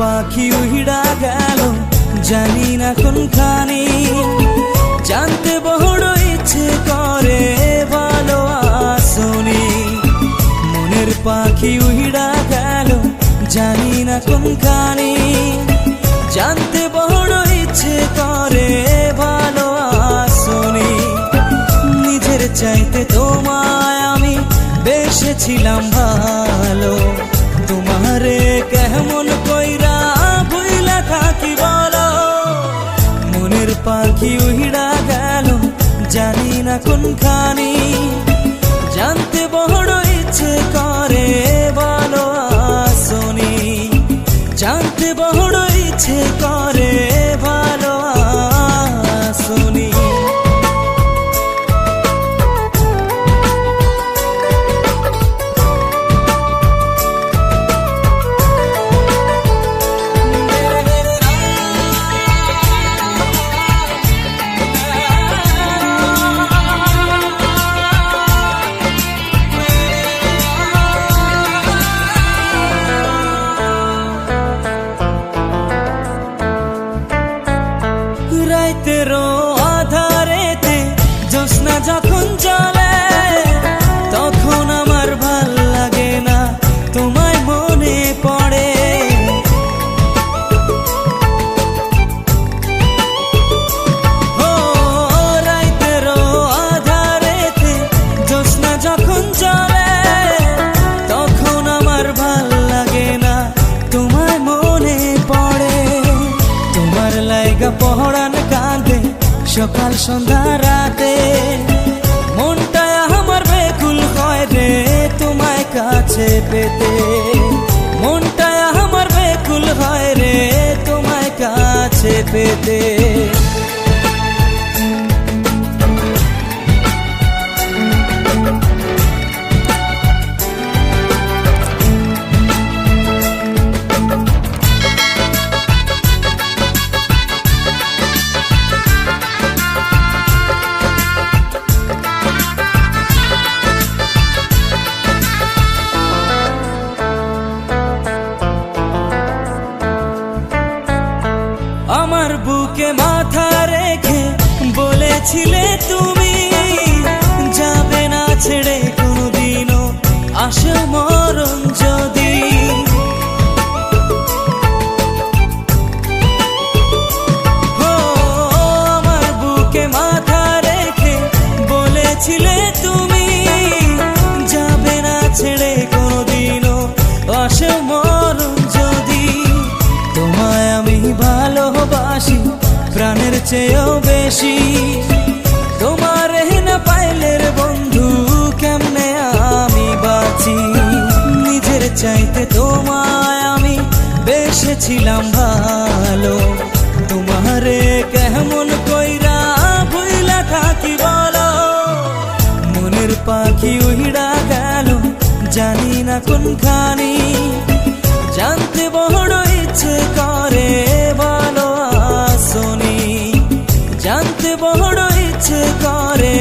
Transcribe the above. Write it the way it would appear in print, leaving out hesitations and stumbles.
পাখি উড়া গেল জানি না কোনখানি, জানতে বড় ইচ্ছে করে ভালো আসনি। মনের পাখি উড়া গেল জানি না কোনখানি, জানতে বড় ইচ্ছে করে ভালো আসনি। নিজের চাইতে তোমায় আমি বেসেছিলাম ভালো, তোমারে কেমন কইরা ভুইলা থাকি বলো। মনের পাখি উড়া গেল জানি না কোনখানি, জানতে বড় ইচ্ছে করে ভালো আসনি। জানতে বড় ইচ্ছে করে ভালো আসনি। রাইতেরও আধারেতে জ্যোৎস্না যখন চলে, তখন আমার ভাল লাগে না তোমায় মনে পড়ে। ও রাইতেরও আধারেতে জ্যোৎস্না যখন চলে, তখন আমার ভাল লাগে না তোমায় মনে পড়ে। তোমার লাইগা পহরান কাঁদে সকাল সন্ধ্যা রাতে, মনটা আমার বেকুল হয় রে তোমায় কাছে পেতে। মনটা আমার বেকুল হয় রে তোমায় কাছে পেতে। আমার বুকে মাথা রেখে বলেছিলে তুমি, যাবে না ছেড়ে কোনোদিনও আসে মরণ যদি। ও আমার বুকে মাথা রেখে বলেছিলে তুমি, যাবে না ছেড়ে কোনোদিনও আসে মরণ যদি। তোমায় আমি ভালোবাসি প্রাণের চেয়েও বেশি, তোমার না পাইলে রে বন্ধু কেমনে আমি বাঁচি। নিজের চাইতে তোমায় আমি বেসেছিলাম ভালো, তোমারে কেমন কইরা ভুইলা থাকি বলো। মনের পাখি উড়া গেল জানি না কোনখানি, জানতে বড় ইচ্ছে করে ভালো আসনি। জানতে বড় ইচ্ছে করে